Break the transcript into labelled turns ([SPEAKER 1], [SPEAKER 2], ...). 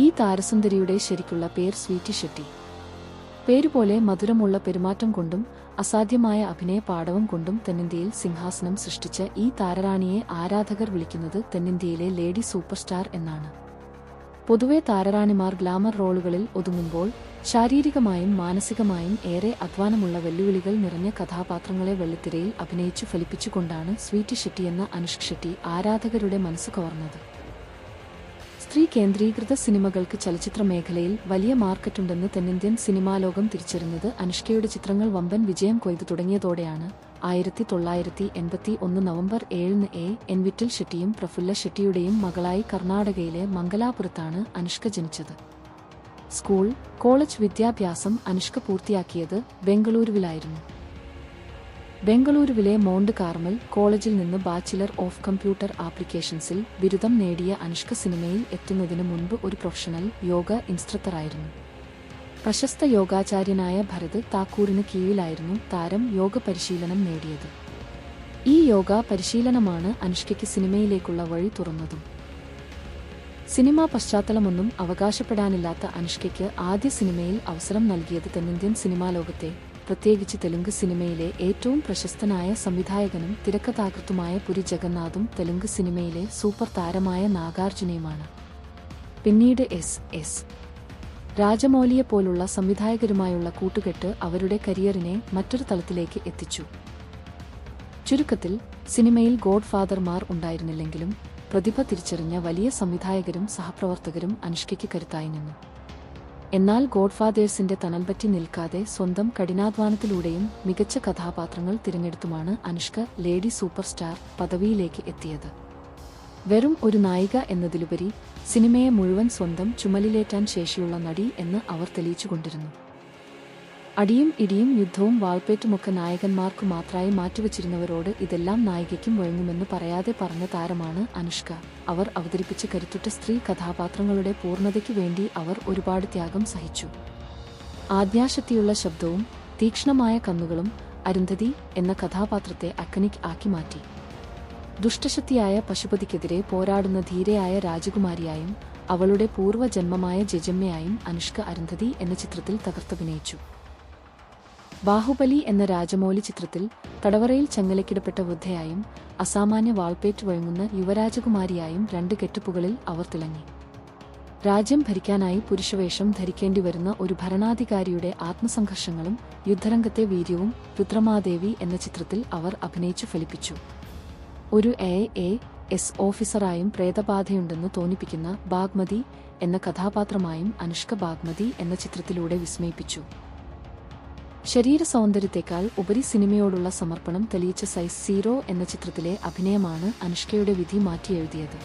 [SPEAKER 1] ഈ താരസുന്ദരിയുടെ ശരിക്കുള്ള പേര് സ്വീറ്റി ഷെട്ടി. പേരുപോലെ മധുരമുള്ള പെരുമാറ്റം കൊണ്ടും അസാധ്യമായ അഭിനയ പാടവം കൊണ്ടും തെന്നിന്ത്യയിൽ സിംഹാസനം സൃഷ്ടിച്ച ഈ താരറാണിയെ ആരാധകർ വിളിക്കുന്നത് തെന്നിന്ത്യയിലെ ലേഡി സൂപ്പർ സ്റ്റാർ എന്നാണ്. പൊതുവെ താരറാണിമാർ ഗ്ലാമർ റോളുകളിൽ ഒതുങ്ങുമ്പോൾ ശാരീരികമായും മാനസികമായും ഏറെ അധ്വാനമുള്ള വെല്ലുവിളികൾ നിറഞ്ഞ കഥാപാത്രങ്ങളെ വെള്ളിത്തിരയിൽ അഭിനയിച്ചു ഫലിപ്പിച്ചുകൊണ്ടാണ് സ്വീറ്റി ഷെട്ടി എന്ന അനുഷ്ക ഷെട്ടി ആരാധകരുടെ മനസ്സ് കവർന്നത്. സ്ത്രീ കേന്ദ്രീകൃത സിനിമകൾക്ക് ചലച്ചിത്ര മേഖലയിൽ വലിയ മാർക്കറ്റുണ്ടെന്ന് തെന്നിന്ത്യൻ സിനിമാലോകം തിരിച്ചറിഞ്ഞത് അനുഷ്കയുടെ ചിത്രങ്ങൾ വമ്പൻ വിജയം കൊയ്തു തുടങ്ങിയതോടെയാണ്. 1981 നവംബർ 7 എൻ വിറ്റൽ ഷെട്ടിയും പ്രഫുല്ല ഷെട്ടിയുടെയും മകളായി കർണാടകയിലെ മംഗലാപുരത്താണ് അനുഷ്ക ജനിച്ചത്. സ്കൂൾ, കോളേജ് വിദ്യാഭ്യാസം അനുഷ്ക പൂർത്തിയാക്കിയത് ബംഗളൂരുവിലായിരുന്നു. ബംഗളൂരുവിലെ മൗണ്ട് കാർമൽ കോളേജിൽ നിന്ന് ബാച്ചിലർ ഓഫ് കമ്പ്യൂട്ടർ ആപ്ലിക്കേഷൻസിൽ ബിരുദം നേടിയ അനുഷ്ക സിനിമയിൽ എത്തുന്നതിന് മുൻപ് ഒരു പ്രൊഫഷണൽ യോഗ ഇൻസ്ട്രക്ടറായിരുന്നു. പ്രശസ്ത യോഗാചാര്യനായ ഭരത് താക്കൂറിന് കീഴിലായിരുന്നു താരം യോഗ പരിശീലനം നേടിയത്. ഈ യോഗ പരിശീലനമാണ് അനുഷ്കയ്ക്ക് സിനിമയിലേക്കുള്ള വഴി തുറന്നതും. സിനിമാ പശ്ചാത്തലമൊന്നും അവകാശപ്പെടാനില്ലാത്ത അനുഷ്കയ്ക്ക് ആദ്യ സിനിമയിൽ അവസരം നൽകിയത് തെന്നിന്ത്യൻ സിനിമാലോകത്തെ, പ്രത്യേകിച്ച് തെലുങ്ക് സിനിമയിലെ ഏറ്റവും പ്രശസ്തനായ സംവിധായകനും തിരക്കഥാകൃത്തുമായ പുരി ജഗന്നാഥും തെലുങ്ക് സിനിമയിലെ സൂപ്പർ താരമായ നാഗാർജുനയുമാണ്. പിന്നീട് എസ് രാജമൗലിയെപ്പോലുള്ള സംവിധായകരുമായുള്ള കൂട്ടുകെട്ട് അവരുടെ കരിയറിനെ മറ്റൊരു തലത്തിലേക്ക് എത്തിച്ചു. ചുരുക്കത്തിൽ, സിനിമയിൽ ഗോഡ് ഫാദർമാർ ഉണ്ടായിരുന്നില്ലെങ്കിലും പ്രതിഭ തിരിച്ചറിഞ്ഞ വലിയ സംവിധായകരും സഹപ്രവർത്തകരും അനുഷ്കയ്ക്ക് കരുത്തായി നിന്നു. എന്നാൽ ഗോഡ്ഫാദേഴ്സിന്റെ തണൽപറ്റി നിൽക്കാതെ സ്വന്തം കഠിനാധ്വാനത്തിലൂടെയും മികച്ച കഥാപാത്രങ്ങൾ തിരഞ്ഞെടുത്തുമാണ് അനുഷ്ക ലേഡി സൂപ്പർ സ്റ്റാർ പദവിയിലേക്ക് എത്തിയത്. വെറും ഒരു നായിക എന്നതിലുപരി സിനിമയെ മുഴുവൻ സ്വന്തം ചുമലിലേറ്റാൻ ശേഷിയുള്ള നടി എന്ന് അവർ തെളിയിച്ചുകൊണ്ടിരുന്നു. അടിയും ഇടിയും യുദ്ധവും വാൾപ്പേറ്റുമൊക്കെ നായകന്മാർക്കു മാത്രമായി മാറ്റിവച്ചിരുന്നവരോട് ഇതെല്ലാം നായികയ്ക്കും വഴങ്ങുമെന്ന് പറയാതെ പറഞ്ഞ താരമാണ് അനുഷ്ക. അവർ അവതരിപ്പിച്ച കരുത്തുറ്റ സ്ത്രീ കഥാപാത്രങ്ങളുടെ പൂർണ്ണതയ്ക്കു വേണ്ടി അവർ ഒരുപാട് ത്യാഗം സഹിച്ചു. ആദ്യാശക്തിയുള്ള ശബ്ദവും തീക്ഷ്ണമായ കണ്ണുകളും അരുന്ധതി എന്ന കഥാപാത്രത്തെ ഐക്കണിക് ആക്കി മാറ്റി. ദുഷ്ടശക്തിയായ പശുപതിക്കെതിരെ പോരാടുന്ന ധീരയായ രാജകുമാരിയായും അവളുടെ പൂർവ്വജന്മമായ ജജമ്മയായും അനുഷ്ക അരുന്ധതി എന്ന ചിത്രത്തിൽ തകർത്തഭിനയിച്ചു. ബാഹുബലി എന്ന രാജമൗലി ചിത്രത്തിൽ തടവറയിൽ ചങ്ങലക്കിടപ്പെട്ട വൃദ്ധയായും അസാമാന്യ വാൾപ്പേറ്റ് വഴങ്ങുന്ന യുവരാജകുമാരിയായും 2 ഗെറ്റപ്പുകളിൽ അവർ തിളങ്ങി. രാജ്യം ഭരിക്കാനായി പുരുഷവേഷം ധരിക്കേണ്ടിവരുന്ന ഒരു ഭരണാധികാരിയുടെ ആത്മസംഘർഷങ്ങളും യുദ്ധരംഗത്തെ വീര്യവും രുദ്രമാദേവി എന്ന ചിത്രത്തിൽ അവർ അഭിനയിച്ചു ഫലിപ്പിച്ചു. ഒരു AAS ഓഫീസറായും പ്രേതബാധയുണ്ടെന്ന് തോന്നിപ്പിക്കുന്ന ബാഗ്മതി എന്ന കഥാപാത്രമായും അനുഷ്ക ബാഗ്മതി എന്ന ചിത്രത്തിലൂടെ വിസ്മയിപ്പിച്ചു. ശരീര സൗന്ദര്യത്തെക്കാൾ ഉപരി സിനിമയോടുള്ള സമർപ്പണം തെളിയിച്ച സൈസ് 0 എന്ന ചിത്രത്തിലെ അഭിനയമാണ് അനുഷ്കയുടെ വിധി മാറ്റിയെഴുതിയത്.